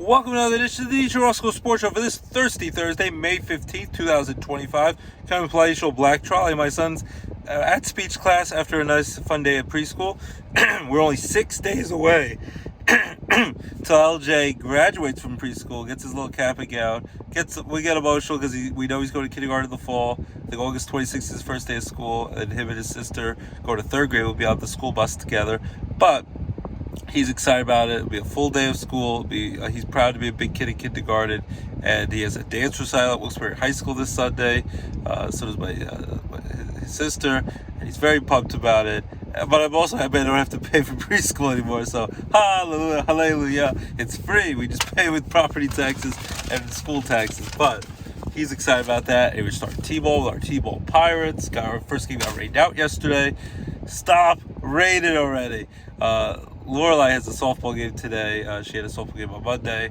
Welcome to another edition of the Roscoe Sports Show for this Thursday, May 15th, 2025. Coming to play show Black Trolley. My son's at speech class after a nice fun day at preschool. We're only 6 days away till LJ graduates from preschool, gets his little cap and gown. We get emotional because we know he's going to kindergarten in the fall. I think August 26th is his first day of school, and him and his sister go to third grade. We'll be on the school bus together. But he's excited about it. It'll be a full day of school. He's proud to be a big kid in kindergarten, and he has a dance recital at Wilkes-Barre High School this Sunday. So does his sister, and he's very pumped about it. But I'm also happy I don't have to pay for preschool anymore. So hallelujah, hallelujah! It's free. We just pay with property taxes and school taxes. But he's excited about that. And we start T-ball with our T-ball Pirates. Our first game got rained out yesterday. Stop raining already. Lorelai has a softball game today. She had a softball game on Monday.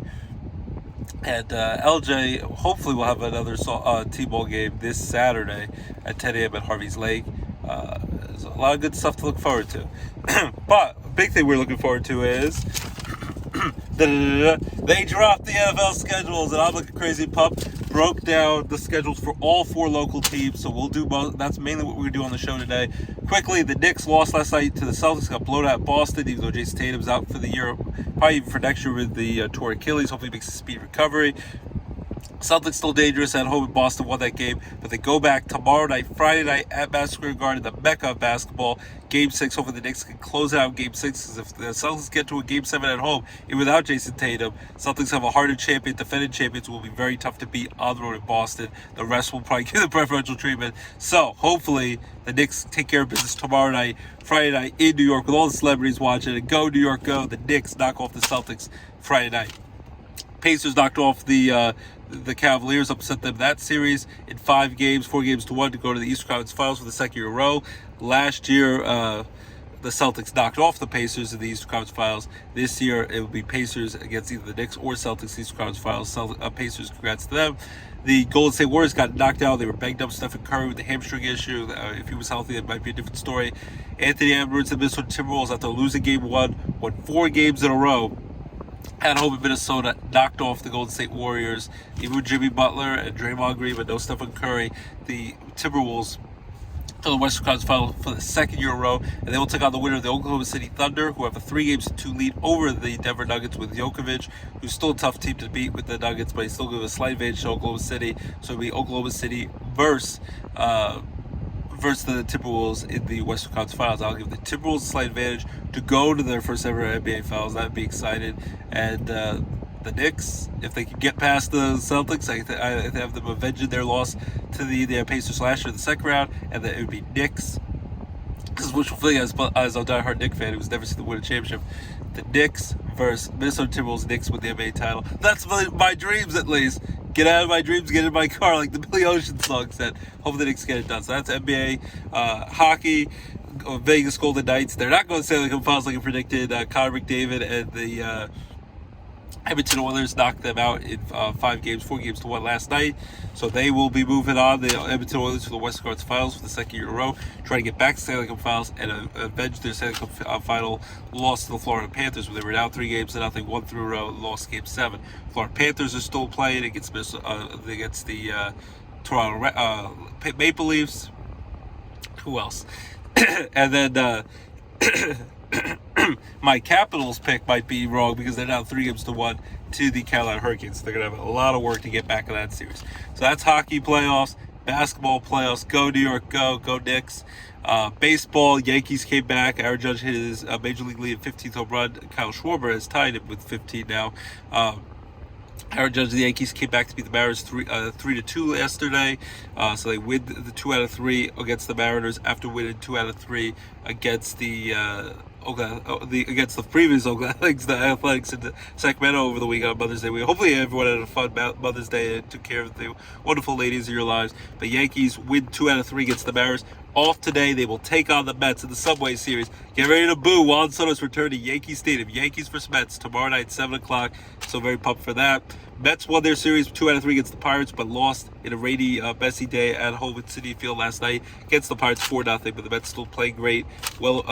And LJ hopefully will have another T-ball game this Saturday at 10 a.m. at Harvey's Lake. There's a lot of good stuff to look forward to. But a big thing we're looking forward to is they dropped the NFL schedules, and I'm like a crazy pup. Broke down the schedules for all four local teams, so we'll do both. That's mainly what we're going to do on the show today. Quickly, the Knicks lost last night to the Celtics, got blown out at Boston, even though Jason Tatum's out for the year, probably even for next year with the torn Achilles. Hopefully he makes a speedy recovery. Celtics still dangerous at home in Boston, won that game, but they go back tomorrow night, Friday night at Madison Square Garden, the Mecca of basketball, Game 6. Hopefully the Knicks can close out Game 6, because if the Celtics get to a Game 7 at home, even without Jason Tatum, Celtics have a harder champion. Defending champions will be very tough to beat on the road in Boston. The rest will probably give the preferential treatment. So hopefully the Knicks take care of business tomorrow night, Friday night in New York, with all the celebrities watching. And go New York, go! The Knicks knock off the Celtics Friday night. Pacers knocked off the Cavaliers, upset them that series in 5 games, 4 games to 1 to go to the Eastern Conference Finals for the second year in a row. Last year, the Celtics knocked off the Pacers in the Eastern Conference Finals. This year, it will be Pacers against either the Knicks or Celtics Eastern Conference Finals. Pacers, congrats to them. The Golden State Warriors got knocked out. They were banged up. Stephen Curry with the hamstring issue. If he was healthy, it might be a different story. Anthony Edwards and the Minnesota Timberwolves, after losing Game 1, won 4 games in a row at home in Minnesota, knocked off the Golden State Warriors. Even with Jimmy Butler and Draymond Green, but no Stephen Curry, the Timberwolves to the Western Conference Final for the second year in a row, and they will take on the winner of the Oklahoma City Thunder, who have a 3-2 lead over the Denver Nuggets with Jokovic, who's still a tough team to beat with the Nuggets, but he's still gives a slight advantage to Oklahoma City. So it'll be Oklahoma City versus the Timberwolves in the Western Conference Finals. I'll give the Timberwolves a slight advantage to go to their first ever NBA Finals. I'd be excited. And the Knicks, if they can get past the Celtics, I have them avenging their loss to the Pacers last year in the second round, and that it would be Knicks. This is wishful thinking as a diehard Knicks fan who's never seen them win a championship. The Knicks versus Minnesota Timberwolves. Knicks with the NBA title. That's my dreams, at least. Get out of my dreams, get in my car, like the Billy Ocean song said. Hopefully the Knicks get it done. So that's NBA. Hockey, Vegas Golden Knights. They're not going to Stanley Cup Finals like I predicted. Connor McDavid and the Edmonton Oilers knocked them out in 5 games, 4 games to 1 last night. So they will be moving on, the Edmonton Oilers, to the Western Conference Finals for the second year in a row, trying to get back to Stanley Cup Finals and avenge their Stanley Cup final loss to the Florida Panthers, where they were down 3 games to nothing, 1 through a row, lost Game 7. Florida Panthers are still playing against the Toronto Maple Leafs. Who else? And then my Capitals pick might be wrong because they're down 3 games to 1 to the Carolina Hurricanes. They're going to have a lot of work to get back in that series. So that's hockey playoffs, basketball playoffs. Go New York, go Knicks. Baseball, Yankees came back. Aaron Judge hit his Major League lead 15th home run. Kyle Schwarber has tied him with 15 now. Aaron Judge, the Yankees came back to beat the Mariners 3-2 yesterday. So they win the 2 out of 3 against the Mariners after winning 2 out of 3 against against the previous Oakland Athletics, the Athletics in Sacramento over the weekend on Mother's Day. Hopefully everyone had a fun Mother's Day and took care of the wonderful ladies of your lives. The Yankees win 2 out of 3 against the Mariners. off today. They will take on the Mets in the Subway Series. Get ready to boo. Juan Soto's return to Yankee Stadium. Yankees versus Mets tomorrow night, 7 o'clock. So very pumped for that. Mets won their series 2 out of 3 against the Pirates, but lost in a rainy, messy day at home at Citi Field last night against the Pirates 4-0. But the Mets still playing great. Well,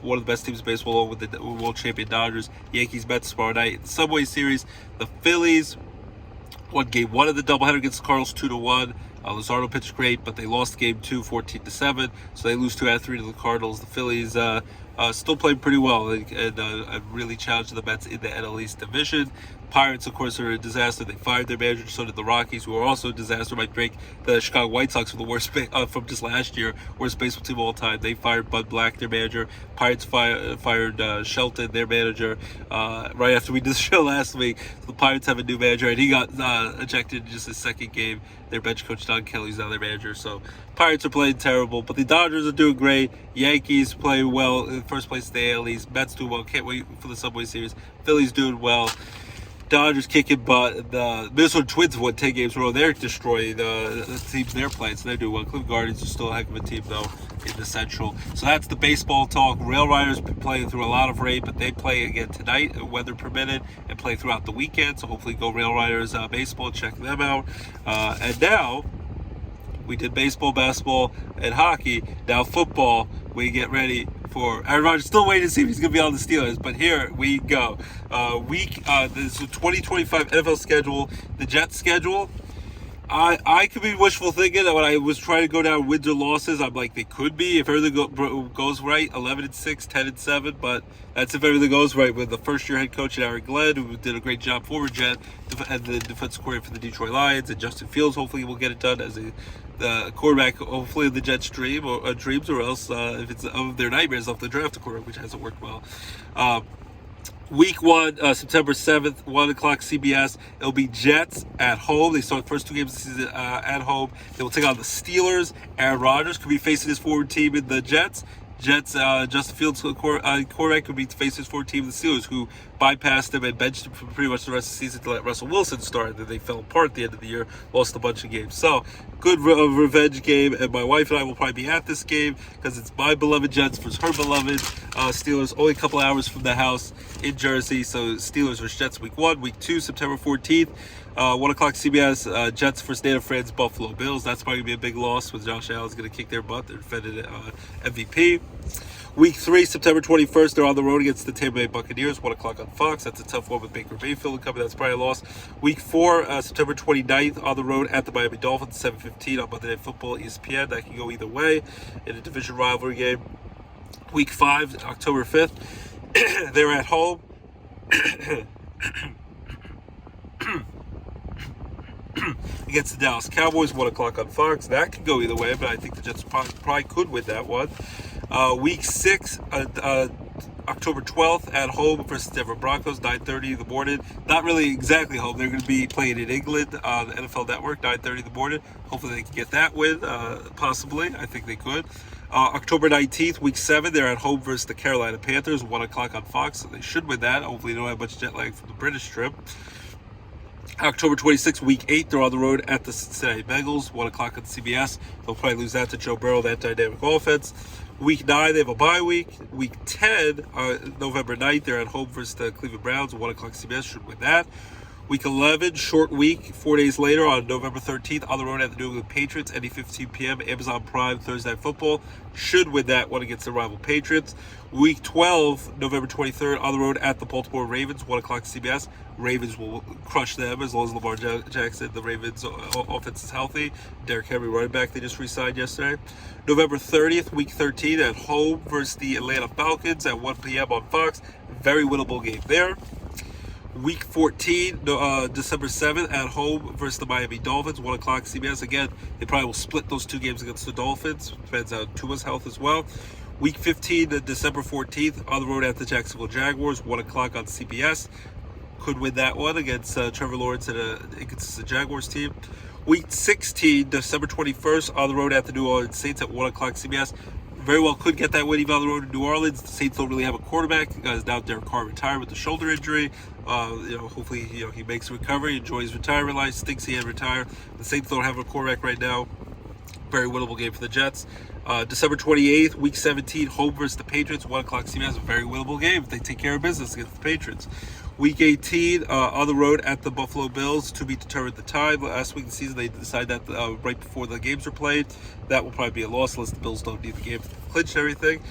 one of the best teams in baseball with the world champion Dodgers. Yankees Mets tomorrow night in the Subway Series. The Phillies won game 1 of the doubleheader against the Cardinals 2-1. Luzardo pitched great, but they lost game 2, 14-7. So they lose 2 out of 3 to the Cardinals. The Phillies still playing pretty well and really challenged the Mets in the NL East division. Pirates, of course, are a disaster. They fired their manager. So did the Rockies, who are also a disaster. Might break the Chicago White Sox for the worst from just last year, worst baseball team of all time. They fired Bud Black, their manager. Pirates fired Shelton, their manager, right after we did the show last week. So the Pirates have a new manager, and he got ejected in just his second game. Their bench coach, Don Kelly's now their manager. So Pirates are playing terrible, but the Dodgers are doing great. Yankees play well in first place in the AL East. Mets doing well. Can't wait for the Subway Series. Phillies doing well. Dodgers kicking butt. The Minnesota Twins won 10 games in a row. They're destroying the teams they're playing, so they're doing well. Cleveland Guardians are still a heck of a team, though, in the Central. So that's the baseball talk. Rail Riders been playing through a lot of rain, but they play again tonight, weather permitted, and play throughout the weekend. So hopefully go Rail Riders baseball, check them out. And now we did baseball, basketball, and hockey. Now football, we get ready for Aaron Rodgers. Still waiting to see if he's going to be on the Steelers, but here we go. This 2025 NFL schedule, the Jets schedule. I could be wishful thinking that when I was trying to go down wins or losses, I'm like, they could be if everything goes right, 11-6, 10-7. But that's if everything goes right with the first-year head coach Aaron Glenn, who did a great job, former Jet, and the defensive coordinator for the Detroit Lions, and Justin Fields. Hopefully, will get it done as the quarterback. Hopefully, the Jets' dreams, or else if it's of their nightmares, off the draft a quarterback, which hasn't worked well. Week 1, September 7th, 1 o'clock CBS. It'll be Jets at home. They start the first 2 games of the season at home. They will take on the Steelers. Aaron Rodgers could be facing his forward team in the Jets. Justin Fields, quarterback, could be facing his forward team, the Steelers, who bypassed him and benched him for pretty much the rest of the season to let Russell Wilson start. Then they fell apart at the end of the year, lost a bunch of games. So, good revenge game, and my wife and I will probably be at this game because it's my beloved Jets versus her beloved Steelers. Only a couple hours from the house in Jersey. So, Steelers versus Jets week 1. Week 2, September 14th. 1 o'clock CBS, Jets versus Native Friends, Buffalo Bills. That's probably going to be a big loss with Josh Allen's going to kick their butt. They're defended MVP. Week 3, September 21st, they're on the road against the Tampa Bay Buccaneers, 1 o'clock on Fox. That's a tough one with Baker Mayfield coming. That's probably a loss. Week 4, September 29th, on the road at the Miami Dolphins, 7:15 on Monday Night Football, ESPN. That can go either way in a division rivalry game. Week 5, October 5th, they're at home. Against the Dallas Cowboys, 1 o'clock on Fox. That could go either way, but I think the Jets probably could win that one. Week 6, October 12th, at home versus Denver Broncos, 9:30 in the morning. Not really exactly home. They're going to be playing in England, the NFL Network, 9:30 in the morning. Hopefully they can get that win, possibly. I think they could. October 19th, week 7, they're at home versus the Carolina Panthers, 1 o'clock on Fox. So they should win that. Hopefully they don't have much jet lag from the British trip. October 26th, week 8, they're on the road at the Cincinnati Bengals, 1 o'clock on CBS. They'll probably lose that to Joe Burrow, that dynamic offense. Week 9, they have a bye week. Week 10, November 9th, they're at home versus the Cleveland Browns, 1 o'clock CBS, should win that. Week 11, short week, 4 days later on November 13th, on the road at the New England Patriots, any 15 p.m., Amazon Prime, Thursday Night Football. Should win that one against the rival Patriots. Week 12, November 23rd, on the road at the Baltimore Ravens, 1 o'clock CBS. Ravens will crush them as long as Lamar Jackson, the Ravens offense is healthy. Derrick Henry, running back, they just re-signed yesterday. November 30th, week 13, at home versus the Atlanta Falcons at 1 p.m. on Fox. Very winnable game there. Week 14, December 7th, at home versus the Miami Dolphins, 1 o'clock CBS. Again, they probably will split those 2 games against the Dolphins. Depends on Tua's health as well. Week 15, December 14th, on the road at the Jacksonville Jaguars, 1 o'clock on CBS. Could win that one against Trevor Lawrence and against the Jaguars team. Week 16, December 21st, on the road at the New Orleans Saints at 1 o'clock CBS. Very well could get that win even on the road to New Orleans. The Saints don't really have a quarterback. The guy's now Derek Carr retired with a shoulder injury. Hopefully, he makes a recovery, enjoys retirement life, thinks he can retire. The Saints don't have a quarterback right now. Very winnable game for the Jets. December 28th, Week 17, home versus the Patriots. 1 o'clock CBS, a very winnable game if they take care of business against the Patriots. Week 18, on the road at the Buffalo Bills, to be determined the time. Last week of the season, they decided that right before the games are played. That will probably be a loss unless the Bills don't need the game to clinch everything.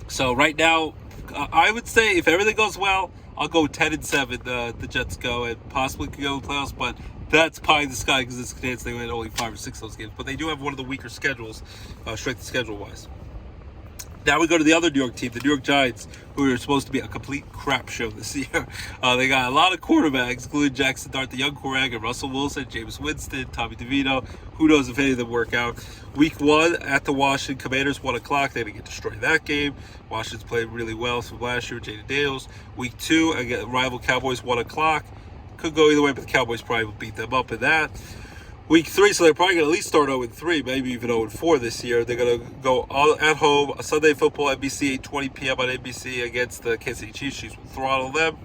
So right now, I would say if everything goes well, I'll go 10-7. The Jets go and possibly could go to the playoffs, but that's pie in the sky because it's a chance they win only 5 or 6 of those games. But they do have one of the weaker schedules, strength of schedule-wise. Now we go to the other New York team, the New York Giants, who are supposed to be a complete crap show this year. They got a lot of quarterbacks, including Jackson Dart, the young quarterback, and Russell Wilson, Jameis Winston, Tommy DeVito. Who knows if any of them work out. Week 1 at the Washington Commanders, 1 o'clock. They didn't get destroyed that game. Washington's played really well from last year, Jaden Daniels. Week 2, again, rival Cowboys, 1 o'clock. Could go either way, but the Cowboys probably will beat them up in that. Week 3, so they're probably going to at least start 0-3, maybe even 0-4 this year. They're going to go all at home, Sunday football, NBC, 8:20 p.m. on NBC against the Kansas City Chiefs. Chiefs will throttle them.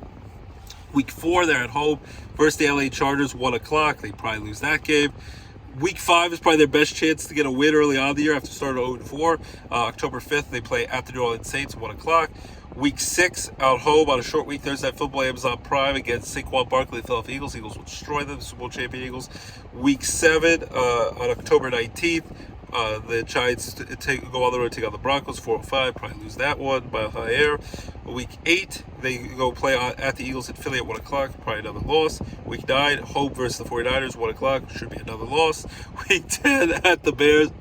Week 4, they're at home versus the LA Chargers, 1 o'clock. They probably lose that game. Week 5 is probably their best chance to get a win early on in the year after starting 0-4. October 5th, they play at the New Orleans Saints, 1 o'clock. Week 6, out home on a short week, Thursday Night Football, Amazon Prime against Saquon Barkley, the Philadelphia Eagles. Eagles will destroy them, the Super Bowl champion Eagles. Week 7, on October 19th, the Giants go on the road to take on the Broncos, 4-5, probably lose that one by a high air. Week 8, they go play at the Eagles in Philly at 1 o'clock, probably another loss. Week 9, home versus the 49ers, 1 o'clock, should be another loss. Week 10, at the Bears,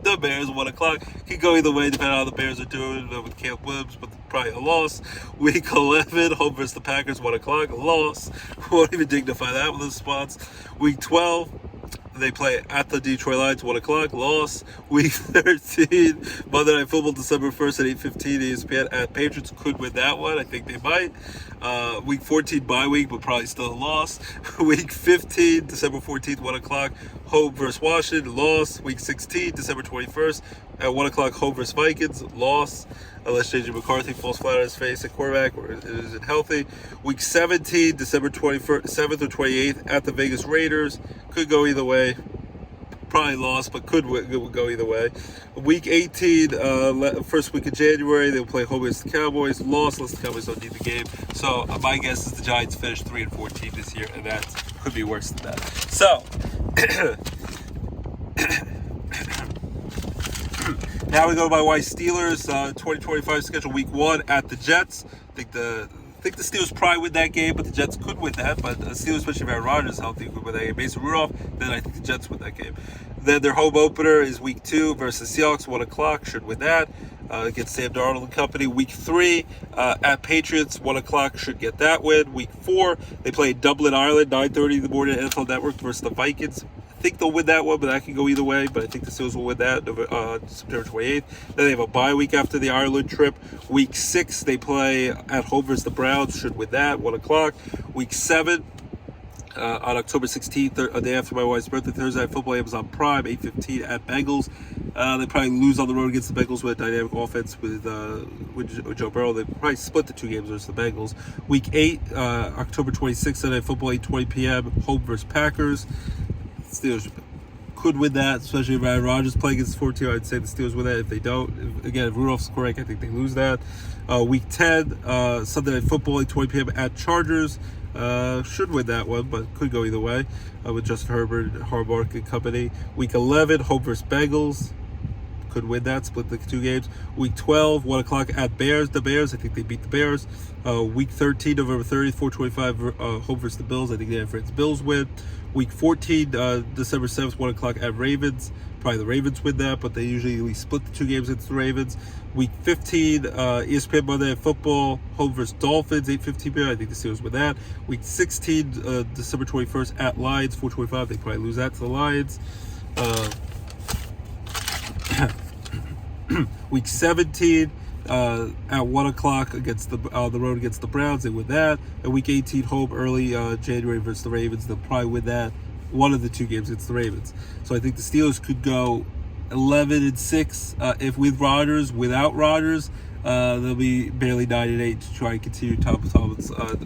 1 o'clock. Could go either way depending on how the Bears are doing with Caleb Williams, but probably a loss. Week 11, home versus the Packers, 1 o'clock, a loss. Won't even dignify that with those spots. Week 12, they play at the Detroit Lions, 1 o'clock, loss. Week 13, Monday Night Football, December 1st at 8:15, ESPN at Patriots. Could win that one. I think they might. Week 14, bye week, but probably still a loss. Week 15, December 14th, 1 o'clock, home versus Washington, loss. Week 16, December 21st, at 1 o'clock, home versus Vikings, loss. Unless J.J. McCarthy falls flat on his face at quarterback or isn't healthy. Week 17, December 27th or 28th, at the Vegas Raiders. Could go either way. Probably lost, but could go either way. Week 18, first week of January, they'll play home against the Cowboys. Lost, unless the Cowboys don't need the game. So my guess is the Giants finish 3-14 this year, and that could be worse than that. So now we go to my wife's Steelers 2025 schedule. Week 1 at the Jets. I think the Steelers probably win that game, but the Jets could win that. But the Steelers, especially if Aaron Rodgers is healthy, could win that game. Mason Rudolph, then I think the Jets win that game. Then their home opener is Week 2 versus Seahawks, 1 o'clock. Should win that. Against Sam Darnold and company. Week 3 at Patriots, 1 o'clock. Should get that win. Week 4, they play Dublin, Ireland, 9:30 in the morning, NFL Network versus the Vikings. I think they'll win that one, but that can go either way. But I think the Steelers will win that September 28th. Then they have a bye week after the Ireland trip. Week 6, they play at home versus the Browns. Should win that, 1 o'clock. Week 7, on October 16th, a day after my wife's birthday, Thursday Night Football, Amazon Prime, 8:15 at Bengals. They probably lose on the road against the Bengals with a dynamic offense with Joe Burrow. They probably split the 2 games versus the Bengals. Week 8, October 26th, Sunday Night Football, 8:20 p.m., home versus Packers. Steelers could win that, especially if Aaron Rodgers playing against the 14. I'd say the Steelers win that. If they don't, if Rudolph's correct, I think they lose that. Week 10, Sunday Night Football, 8:20 p.m. at Chargers. Should win that one, but could go either way with Justin Herbert, Harbaugh and company. Week 11, home versus Bengals. Could win that, split the 2 games. Week 12, 1 o'clock at Bears. The Bears, I think they beat the Bears. Week 13, November 30th, 4:25, home versus the Bills. I think they have friends. Bills win. Week 14, December 7th, 1 o'clock at Ravens. Probably the Ravens win that, but they usually split the 2 games against the Ravens. Week 15, ESPN Monday Night Football, home versus Dolphins, 8:15 p.m. I think the Steelers win that. Week 16, December 21st, at Lions, 4:25. They probably lose that to the Lions. Week 17, at 1 o'clock against the road against the Browns. They win that. And Week 18, home early January versus the Ravens. They'll probably win that. One of the 2 games against the Ravens. So I think the Steelers could go 11-6 if with Rodgers. Without Rodgers, they'll be barely 9-8 to try and continue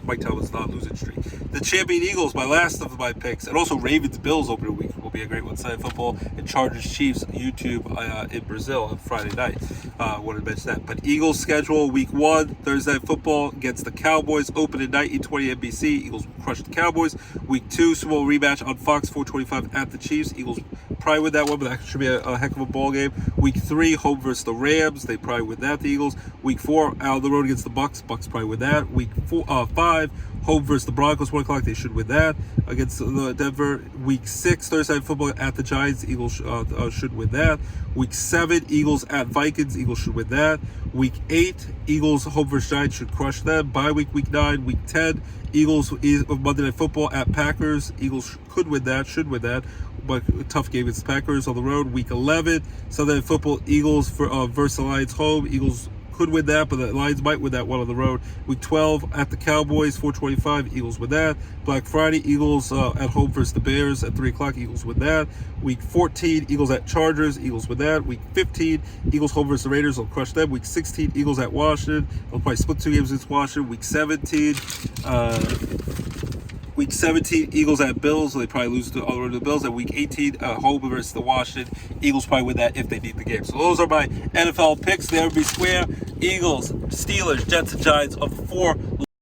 Mike Tomlin's not losing streak. The champion Eagles, my last of my picks, and also Ravens Bills opening week will be be a great one. Sunday football and Chargers Chiefs YouTube in Brazil on Friday night. Wanted to mention that. But Eagles schedule week 1 Thursday night football against the Cowboys. Open at night 8:20 NBC. Eagles crush the Cowboys. Week 2 Super Bowl rematch on Fox 4:25 at the Chiefs. Eagles probably win that one, but that should be a heck of a ball game. Week 3 home versus the Rams. They probably win that. The Eagles. Week 4 out on the road against the Bucks. Bucks probably win that. Week 5 home versus the Broncos, 1 o'clock. They should win that against the Denver. Week 6 Thursday night football at the Giants. Eagles should win that. Week 7 Eagles at Vikings. Eagles should win that. Week 8 Eagles home versus Giants should crush them. Bye week 9. Week 10 Eagles Monday Night Football at Packers. Eagles could win that. Should win that. But a tough game against the Packers on the road. Week 11 Sunday Night Football Eagles versus the Lions home. Eagles could win that, but the Lions might win that one on the road. Week 12 at the Cowboys, 4:25. Eagles win that. Black Friday, Eagles at home versus the Bears at 3 o'clock. Eagles win that. Week 14, Eagles at Chargers. Eagles win that. Week 15, Eagles home versus the Raiders. They'll crush them. Week 16, Eagles at Washington. They'll probably split 2 games against Washington. Week 17, Eagles at Bills. So they probably lose to all the Bills. At Week 18, home versus the Washington. Eagles probably win that if they need the game. So those are my NFL picks. There would be square. Eagles, Steelers, Jets, and Giants of 4